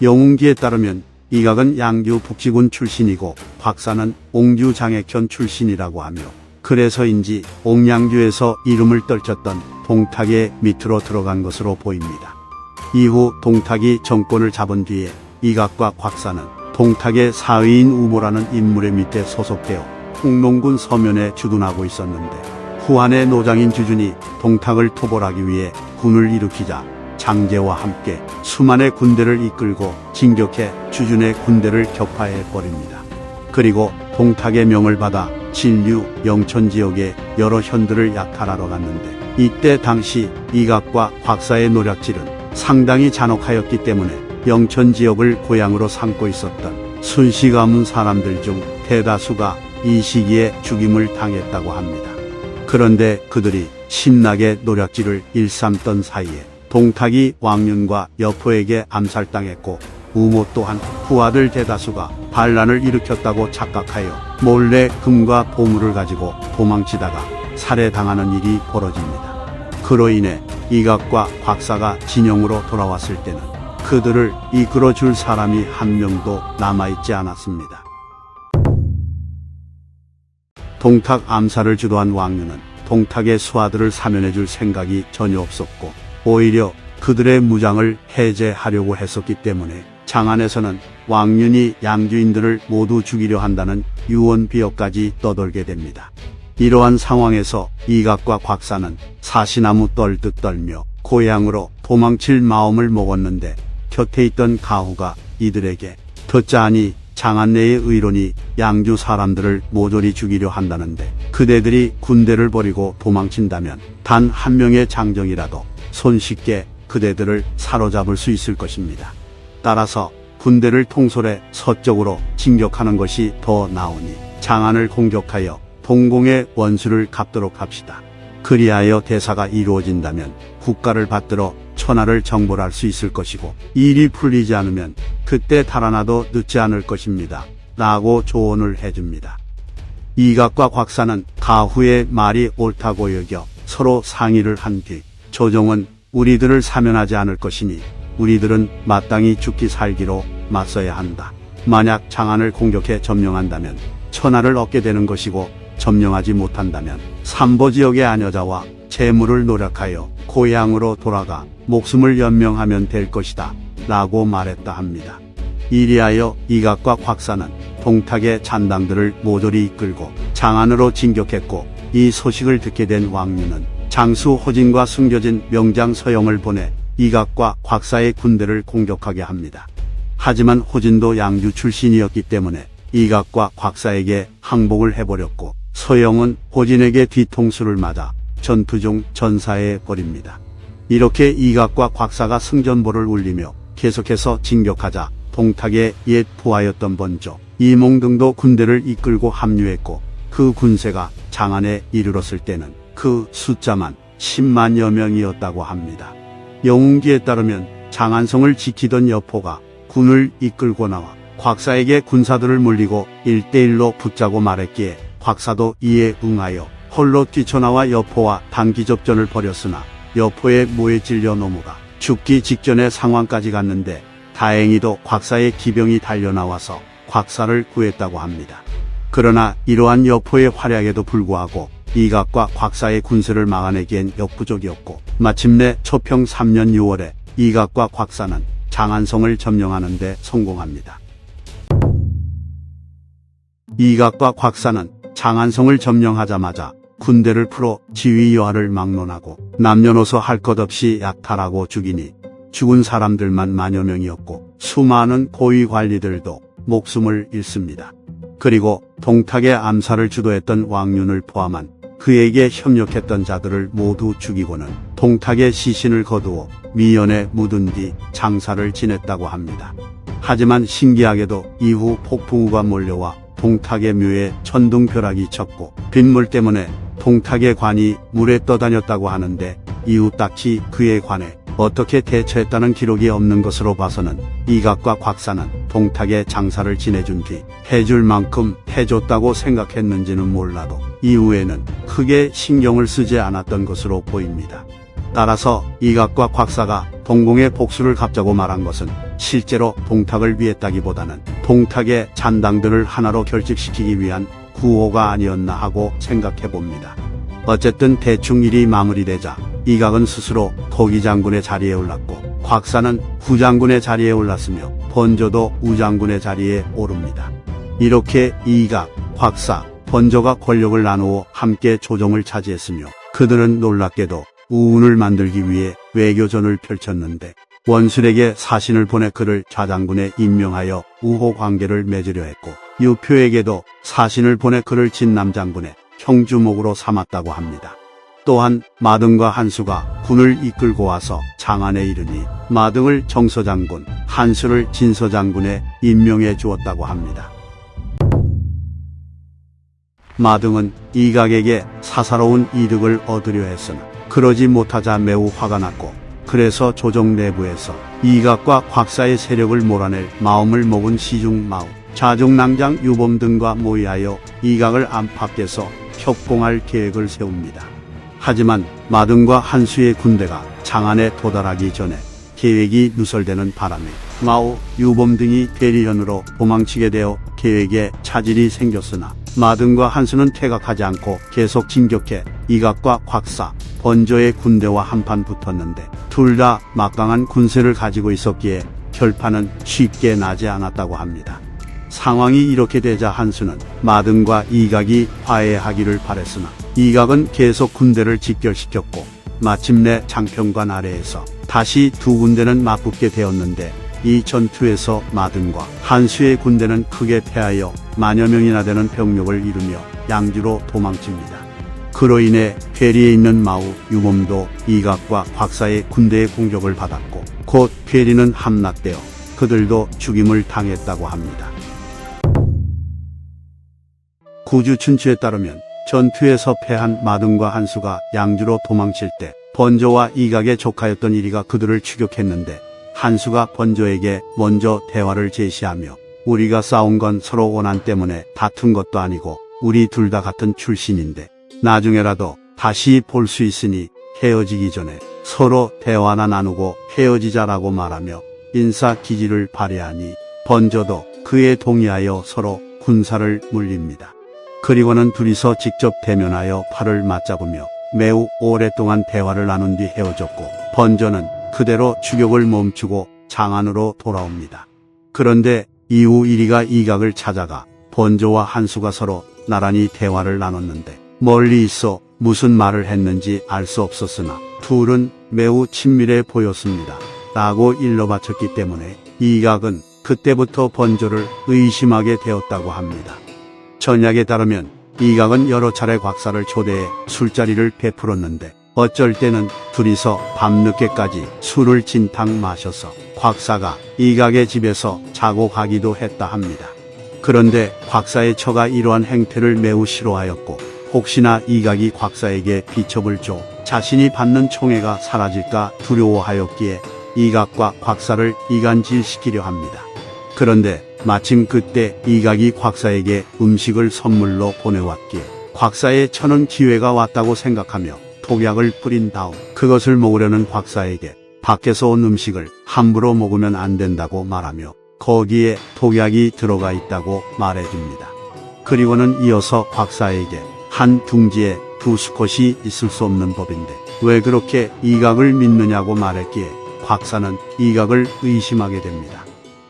영웅기에 따르면 이각은 양주 북지군 출신이고 곽사는 옥류 장액현 출신이라고 하며 그래서인지 옥량주에서 이름을 떨쳤던 동탁의 밑으로 들어간 것으로 보입니다. 이후 동탁이 정권을 잡은 뒤에 이각과 곽사는 동탁의 사의인 우모라는 인물의 밑에 소속되어 홍농군 서면에 주둔하고 있었는데 후한의 노장인 주준이 동탁을 토벌하기 위해 군을 일으키자 장제와 함께 수만의 군대를 이끌고 진격해 주준의 군대를 격파해버립니다. 그리고 동탁의 명을 받아 진류, 영천 지역의 여러 현들을 약탈하러 갔는데 이때 당시 이각과 곽사의 노략질은 상당히 잔혹하였기 때문에 영천 지역을 고향으로 삼고 있었던 순시 가문 사람들 중 대다수가 이 시기에 죽임을 당했다고 합니다. 그런데 그들이 신나게 노략질을 일삼던 사이에 동탁이 왕윤과 여포에게 암살당했고 우모 또한 후아들 대다수가 반란을 일으켰다고 착각하여 몰래 금과 보물을 가지고 도망치다가 살해당하는 일이 벌어집니다. 그로 인해 이각과 곽사가 진영으로 돌아왔을 때는 그들을 이끌어줄 사람이 한 명도 남아있지 않았습니다. 동탁 암살을 주도한 왕윤은 동탁의 수하들을 사면해줄 생각이 전혀 없었고 오히려 그들의 무장을 해제하려고 했었기 때문에 장안에서는 왕윤이 양주인들을 모두 죽이려 한다는 유언비어까지 떠돌게 됩니다. 이러한 상황에서 이각과 곽사는 사시나무 떨듯 떨며 고향으로 도망칠 마음을 먹었는데 곁에 있던 가후가 이들에게 듣자하니 장안 내의 의론이 양주 사람들을 모조리 죽이려 한다는데 그대들이 군대를 버리고 도망친다면 단 한 명의 장정이라도 손쉽게 그대들을 사로잡을 수 있을 것입니다. 따라서 군대를 통솔해 서쪽으로 진격하는 것이 더 나으니 장안을 공격하여 동공의 원수를 갚도록 합시다. 그리하여 대사가 이루어진다면 국가를 받들어 천하를 정벌할 수 있을 것이고 일이 풀리지 않으면 그때 달아나도 늦지 않을 것입니다. 라고 조언을 해줍니다. 이각과 곽사는 가후의 말이 옳다고 여겨 서로 상의를 한 뒤 조정은 우리들을 사면하지 않을 것이니 우리들은 마땅히 죽기 살기로 맞서야 한다. 만약 장안을 공격해 점령한다면 천하를 얻게 되는 것이고 점령하지 못한다면 삼보지역의 아녀자와 재물을 노력하여 고향으로 돌아가 목숨을 연명하면 될 것이다. 라고 말했다 합니다. 이리하여 이각과 곽사는 동탁의 잔당들을 모조리 이끌고 장안으로 진격했고 이 소식을 듣게 된 왕윤은 장수 호진과 숨겨진 명장 서영을 보내 이각과 곽사의 군대를 공격하게 합니다. 하지만 호진도 양주 출신이었기 때문에 이각과 곽사에게 항복을 해버렸고 서영은 호진에게 뒤통수를 맞아 전투 중 전사해 버립니다. 이렇게 이각과 곽사가 승전보를 울리며 계속해서 진격하자 동탁의 옛 부하였던 번조, 이몽 등도 군대를 이끌고 합류했고 그 군세가 장안에 이르렀을 때는 그 숫자만 10만여 명이었다고 합니다. 영웅기에 따르면 장안성을 지키던 여포가 군을 이끌고 나와 곽사에게 군사들을 물리고 1대1로 붙자고 말했기에 곽사도 이에 응하여 홀로 뛰쳐나와 여포와 단기접전을 벌였으나 여포의 모에 찔려 넘어가 죽기 직전의 상황까지 갔는데 다행히도 곽사의 기병이 달려나와서 곽사를 구했다고 합니다. 그러나 이러한 여포의 활약에도 불구하고 이각과 곽사의 군세를 막아내기엔 역부족이었고 마침내 초평 3년 6월에 이각과 곽사는 장안성을 점령하는 데 성공합니다. 이각과 곽사는 장안성을 점령하자마자 군대를 풀어 지휘 여하를 막론하고 남녀노소 할 것 없이 약탈하고 죽이니 죽은 사람들만 만여 명이었고 수많은 고위 관리들도 목숨을 잃습니다. 그리고 동탁의 암살을 주도했던 왕윤을 포함한 그에게 협력했던 자들을 모두 죽이고는 동탁의 시신을 거두어 미연에 묻은 뒤 장사를 지냈다고 합니다. 하지만 신기하게도 이후 폭풍우가 몰려와 동탁의 묘에 천둥벼락이 쳤고 빗물 때문에 동탁의 관이 물에 떠다녔다고 하는데 이후 딱히 그에 관해 어떻게 대처했다는 기록이 없는 것으로 봐서는 이각과 곽사는 동탁의 장사를 지내준 뒤 해줄 만큼 해줬다고 생각했는지는 몰라도 이후에는 크게 신경을 쓰지 않았던 것으로 보입니다. 따라서 이각과 곽사가 동공의 복수를 갚자고 말한 것은 실제로 동탁을 위했다기보다는 동탁의 잔당들을 하나로 결집시키기 위한 구호가 아니었나 하고 생각해 봅니다. 어쨌든 대충 일이 마무리되자 이각은 스스로 토기 장군의 자리에 올랐고 곽사는 후장군의 자리에 올랐으며 번조도 우장군의 자리에 오릅니다. 이렇게 이각, 곽사, 번조가 권력을 나누어 함께 조정을 차지했으며 그들은 놀랍게도 우운을 만들기 위해 외교전을 펼쳤는데 원술에게 사신을 보내 그를 좌장군에 임명하여 우호 관계를 맺으려 했고 유표에게도 사신을 보내 그를 진남장군의 형주목으로 삼았다고 합니다. 또한 마등과 한수가 군을 이끌고 와서 장안에 이르니 마등을 정서장군, 한수를 진서장군에 임명해 주었다고 합니다. 마등은 이각에게 사사로운 이득을 얻으려 했으나 그러지 못하자 매우 화가 났고 그래서 조정 내부에서 이각과 곽사의 세력을 몰아낼 마음을 먹은 시중마우, 좌중낭장 유범 등과 모의하여 이각을 안팎에서 협공할 계획을 세웁니다. 하지만 마등과 한수의 군대가 장안에 도달하기 전에 계획이 누설되는 바람에 마오, 유범 등이 대리현으로 도망치게 되어 계획에 차질이 생겼으나 마등과 한수는 퇴각하지 않고 계속 진격해 이각과 곽사, 번조의 군대와 한판 붙었는데 둘 다 막강한 군세를 가지고 있었기에 결판은 쉽게 나지 않았다고 합니다. 상황이 이렇게 되자 한수는 마등과 이각이 화해하기를 바랬으나 이각은 계속 군대를 직결시켰고 마침내 장평관 아래에서 다시 두 군대는 맞붙게 되었는데 이 전투에서 마등과 한수의 군대는 크게 패하여 만여 명이나 되는 병력을 이루며 양지로 도망칩니다. 그로 인해 괴리에 있는 마우, 유범도 이각과 곽사의 군대의 공격을 받았고 곧 괴리는 함락되어 그들도 죽임을 당했다고 합니다. 구주춘추에 따르면 전투에서 패한 마등과 한수가 양주로 도망칠 때 번조와 이각의 조카였던 이리가 그들을 추격했는데 한수가 번조에게 먼저 대화를 제시하며 우리가 싸운 건 서로 원한 때문에 다툰 것도 아니고 우리 둘 다 같은 출신인데 나중에라도 다시 볼 수 있으니 헤어지기 전에 서로 대화나 나누고 헤어지자라고 말하며 인사 기지를 발휘하니 번조도 그에 동의하여 서로 군사를 물립니다. 그리고는 둘이서 직접 대면하여 팔을 맞잡으며 매우 오랫동안 대화를 나눈 뒤 헤어졌고 번조는 그대로 추격을 멈추고 장안으로 돌아옵니다. 그런데 이후 이리가 이각을 찾아가 번조와 한수가 서로 나란히 대화를 나눴는데 멀리 있어 무슨 말을 했는지 알 수 없었으나 둘은 매우 친밀해 보였습니다. 라고 일러 바쳤기 때문에 이각은 그때부터 번조를 의심하게 되었다고 합니다. 전약에 따르면 이각은 여러 차례 곽사를 초대해 술자리를 베풀었는데 어쩔 때는 둘이서 밤늦게까지 술을 진탕 마셔서 곽사가 이각의 집에서 자고 가기도 했다 합니다. 그런데 곽사의 처가 이러한 행태를 매우 싫어하였고 혹시나 이각이 곽사에게 비첩을 줘 자신이 받는 총애가 사라질까 두려워하였기에 이각과 곽사를 이간질시키려 합니다. 그런데 마침 그때 이각이 곽사에게 음식을 선물로 보내왔기에 곽사의 처는 기회가 왔다고 생각하며 독약을 뿌린 다음 그것을 먹으려는 곽사에게 밖에서 온 음식을 함부로 먹으면 안 된다고 말하며 거기에 독약이 들어가 있다고 말해줍니다. 그리고는 이어서 곽사에게 한 둥지에 두 수컷이 있을 수 없는 법인데 왜 그렇게 이각을 믿느냐고 말했기에 곽사는 이각을 의심하게 됩니다.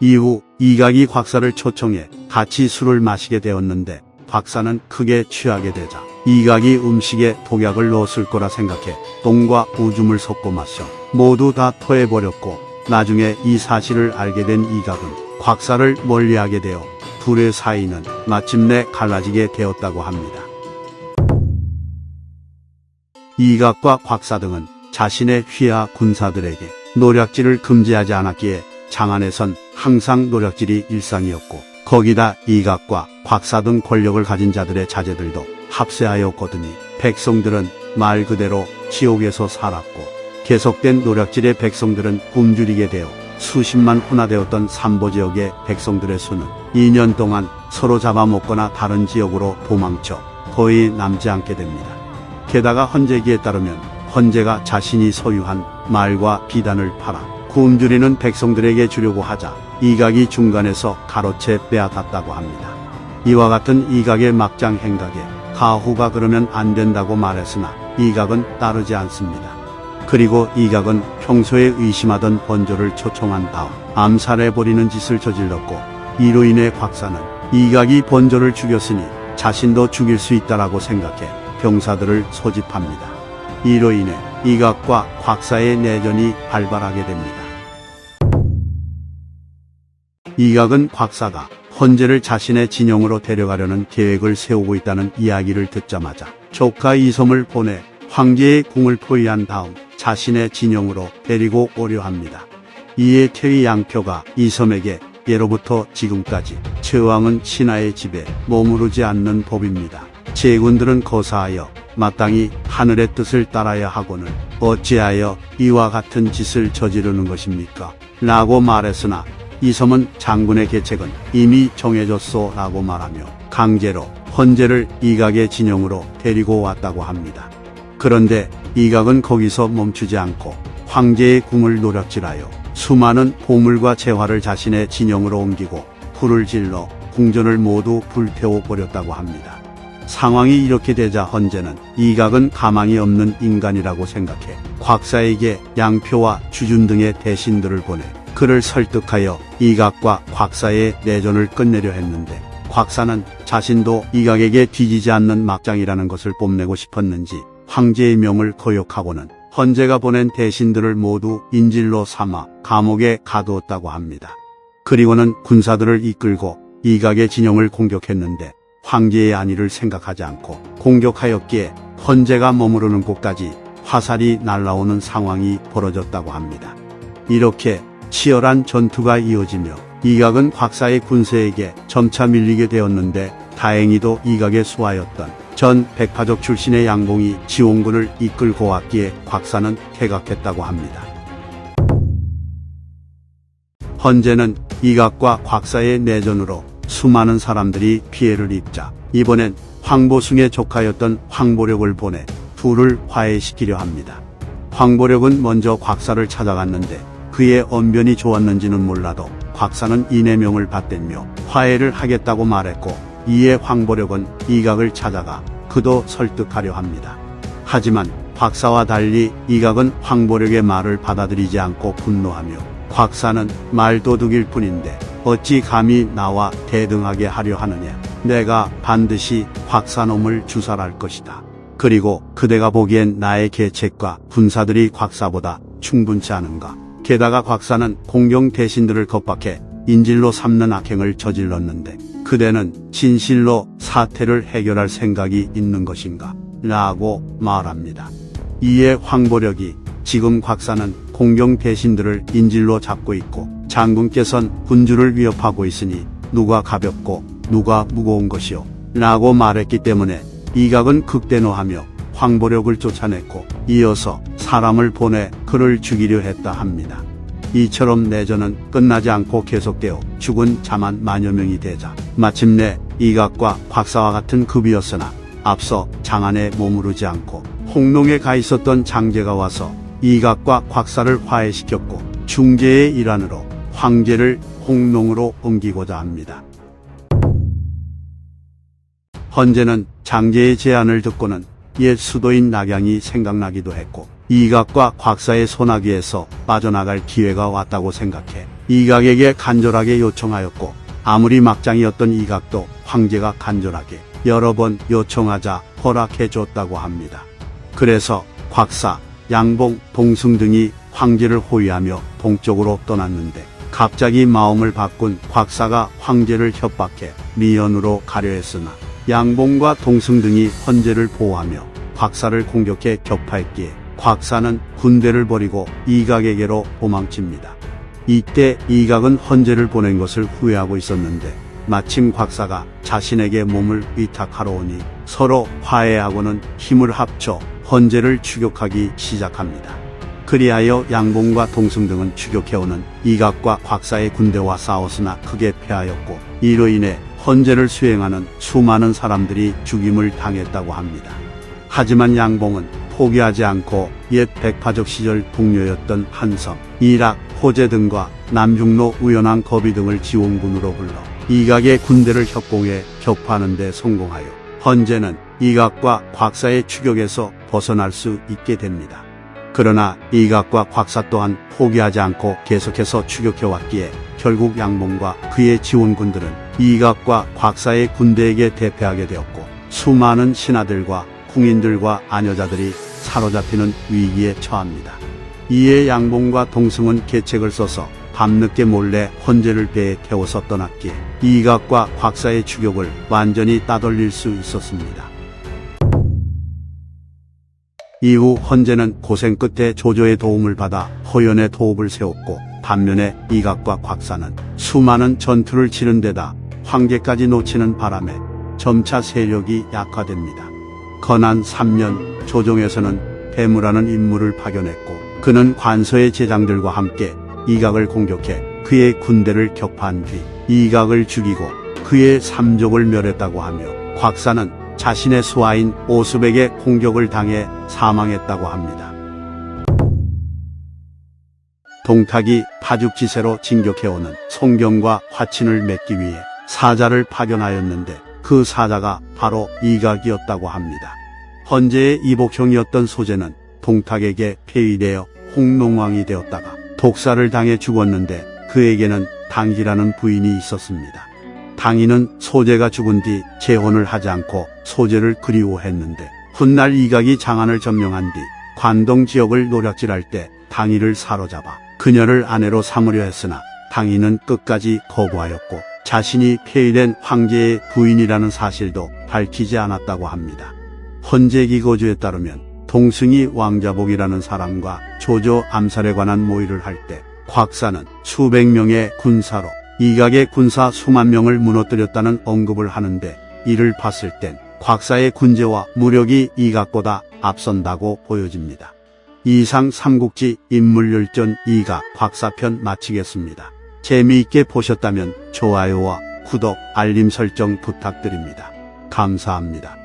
이후 이각이 곽사를 초청해 같이 술을 마시게 되었는데 곽사는 크게 취하게 되자 이각이 음식에 독약을 넣었을 거라 생각해 똥과 오줌을 섞고 마셔 모두 다 토해버렸고 나중에 이 사실을 알게 된 이각은 곽사를 멀리하게 되어 둘의 사이는 마침내 갈라지게 되었다고 합니다. 이각과 곽사 등은 자신의 휘하 군사들에게 노략질을 금지하지 않았기에 장안에선 항상 노략질이 일상이었고 거기다 이각과 곽사 등 권력을 가진 자들의 자제들도 합세하였거든요. 백성들은 말 그대로 지옥에서 살았고 계속된 노략질의 백성들은 굶주리게 되어 수십만 혼화되었던 삼보 지역의 백성들의 수는 2년 동안 서로 잡아먹거나 다른 지역으로 도망쳐 거의 남지 않게 됩니다. 게다가 헌재기에 따르면 헌재가 자신이 소유한 말과 비단을 팔아 굶주리는 백성들에게 주려고 하자 이각이 중간에서 가로채 빼앗았다고 합니다. 이와 같은 이각의 막장 행각에 가후가 그러면 안 된다고 말했으나 이각은 따르지 않습니다. 그리고 이각은 평소에 의심하던 번조를 초청한 다음 암살해버리는 짓을 저질렀고, 이로 인해 곽사는 이각이 번조를 죽였으니 자신도 죽일 수 있다라고 생각해 병사들을 소집합니다. 이로 인해 이각과 곽사의 내전이 발발하게 됩니다. 이각은 곽사가 헌제를 자신의 진영으로 데려가려는 계획을 세우고 있다는 이야기를 듣자마자 조카 이섬을 보내 황제의 궁을 포위한 다음 자신의 진영으로 데리고 오려 합니다. 이에 태위 양표가 이섬에게 예로부터 지금까지 제왕은 신하의 집에 머무르지 않는 법입니다. 제군들은 거사하여 마땅히 하늘의 뜻을 따라야 하거늘 어찌하여 이와 같은 짓을 저지르는 것입니까? 라고 말했으나 이섬은 장군의 계책은 이미 정해졌소 라고 말하며 강제로 헌제를 이각의 진영으로 데리고 왔다고 합니다. 그런데 이각은 거기서 멈추지 않고 황제의 궁을 노략질하여 수많은 보물과 재화를 자신의 진영으로 옮기고 불을 질러 궁전을 모두 불태워버렸다고 합니다. 상황이 이렇게 되자 헌제는 이각은 가망이 없는 인간이라고 생각해 곽사에게 양표와 주준 등의 대신들을 보내 그를 설득하여 이각과 곽사의 내전을 끝내려 했는데, 곽사는 자신도 이각에게 뒤지지 않는 막장이라는 것을 뽐내고 싶었는지 황제의 명을 거역하고는 헌제가 보낸 대신들을 모두 인질로 삼아 감옥에 가두었다고 합니다. 그리고는 군사들을 이끌고 이각의 진영을 공격했는데 황제의 안위를 생각하지 않고 공격하였기에 헌제가 머무르는 곳까지 화살이 날아오는 상황이 벌어졌다고 합니다. 이렇게 치열한 전투가 이어지며 이각은 곽사의 군세에게 점차 밀리게 되었는데, 다행히도 이각의 수하였던 전 백파족 출신의 양봉이 지원군을 이끌고 왔기에 곽사는 퇴각했다고 합니다. 헌제는 이각과 곽사의 내전으로 수많은 사람들이 피해를 입자 이번엔 황보숭의 조카였던 황보력을 보내 둘을 화해시키려 합니다. 황보력은 먼저 곽사를 찾아갔는데 그의 언변이 좋았는지는 몰라도 곽사는 인해명을 받댔며 화해를 하겠다고 말했고, 이에 황보력은 이각을 찾아가 그도 설득하려 합니다. 하지만 곽사와 달리 이각은 황보력의 말을 받아들이지 않고 분노하며 곽사는 말도둑일 뿐인데 어찌 감히 나와 대등하게 하려 하느냐. 내가 반드시 곽사놈을 주살할 것이다. 그리고 그대가 보기엔 나의 계책과 군사들이 곽사보다 충분치 않은가. 게다가 곽사는 공경 대신들을 겁박해 인질로 삼는 악행을 저질렀는데 그대는 진실로 사태를 해결할 생각이 있는 것인가? 라고 말합니다. 이에 황보력이 지금 곽사는 공경 대신들을 인질로 잡고 있고 장군께선 군주를 위협하고 있으니 누가 가볍고 누가 무거운 것이오? 라고 말했기 때문에 이각은 극대노하며 황보력을 쫓아냈고 이어서 사람을 보내 그를 죽이려 했다 합니다. 이처럼 내전은 끝나지 않고 계속되어 죽은 자만 만여 명이 되자 마침내 이각과 곽사와 같은 급이었으나 앞서 장안에 머무르지 않고 홍농에 가 있었던 장제가 와서 이각과 곽사를 화해시켰고 중재의 일환으로 황제를 홍농으로 옮기고자 합니다. 헌제는 장제의 제안을 듣고는 옛 수도인 낙양이 생각나기도 했고 이각과 곽사의 소나기에서 빠져나갈 기회가 왔다고 생각해 이각에게 간절하게 요청하였고, 아무리 막장이었던 이각도 황제가 간절하게 여러 번 요청하자 허락해 줬다고 합니다. 그래서 곽사, 양봉, 동승 등이 황제를 호위하며 동쪽으로 떠났는데 갑자기 마음을 바꾼 곽사가 황제를 협박해 미연으로 가려 했으나 양봉과 동승 등이 헌제를 보호하며 곽사를 공격해 격파했기에 곽사는 군대를 버리고 이각에게로 도망칩니다. 이때 이각은 헌제를 보낸 것을 후회하고 있었는데 마침 곽사가 자신에게 몸을 위탁하러 오니 서로 화해하고는 힘을 합쳐 헌제를 추격하기 시작합니다. 그리하여 양봉과 동승 등은 추격해오는 이각과 곽사의 군대와 싸웠으나 크게 패하였고, 이로 인해 헌제를 수행하는 수많은 사람들이 죽임을 당했다고 합니다. 하지만 양봉은 포기하지 않고 옛 백파적 시절 동료였던 한섬, 이락, 호재 등과 남중로 우연왕 거비 등을 지원군으로 불러 이각의 군대를 협공해 격파하는 데 성공하여 헌제는 이각과 곽사의 추격에서 벗어날 수 있게 됩니다. 그러나 이각과 곽사 또한 포기하지 않고 계속해서 추격해왔기에 결국 양봉과 그의 지원군들은 이각과 곽사의 군대에게 대패하게 되었고 수많은 신하들과 궁인들과 아녀자들이 사로잡히는 위기에 처합니다. 이에 양봉과 동승은 계책을 써서 밤늦게 몰래 헌제를 배에 태워서 떠났기에 이각과 곽사의 추격을 완전히 따돌릴 수 있었습니다. 이후 헌제는 고생 끝에 조조의 도움을 받아 허연의 도읍을 세웠고 반면에 이각과 곽사는 수많은 전투를 치른 데다 황제까지 놓치는 바람에 점차 세력이 약화됩니다. 건한 3년 조정에서는 배무라는 인물을 파견했고 그는 관서의 제장들과 함께 이각을 공격해 그의 군대를 격파한 뒤 이각을 죽이고 그의 삼족을 멸했다고 하며 곽사는 자신의 수하인 오습에게 공격을 당해 사망했다고 합니다. 동탁이 파죽지세로 진격해오는 송경과 화친을 맺기 위해 사자를 파견하였는데 그 사자가 바로 이각이었다고 합니다. 헌제의 이복형이었던 소재는 동탁에게 폐위되어 홍농왕이 되었다가 독사를 당해 죽었는데 그에게는 당희라는 부인이 있었습니다. 당희는 소재가 죽은 뒤 재혼을 하지 않고 소재를 그리워했는데 훗날 이각이 장안을 점령한 뒤 관동 지역을 노략질할 때 당희를 사로잡아 그녀를 아내로 삼으려 했으나 당희는 끝까지 거부하였고 자신이 폐위된 황제의 부인이라는 사실도 밝히지 않았다고 합니다. 헌제기거주에 따르면 동승이 왕자복이라는 사람과 조조 암살에 관한 모의를 할 때 곽사는 수백 명의 군사로 이각의 군사 수만 명을 무너뜨렸다는 언급을 하는데 이를 봤을 땐 곽사의 군제와 무력이 이각보다 앞선다고 보여집니다. 이상 삼국지 인물열전 이각 곽사편 마치겠습니다. 재미있게 보셨다면 좋아요와 구독, 알림 설정 부탁드립니다. 감사합니다.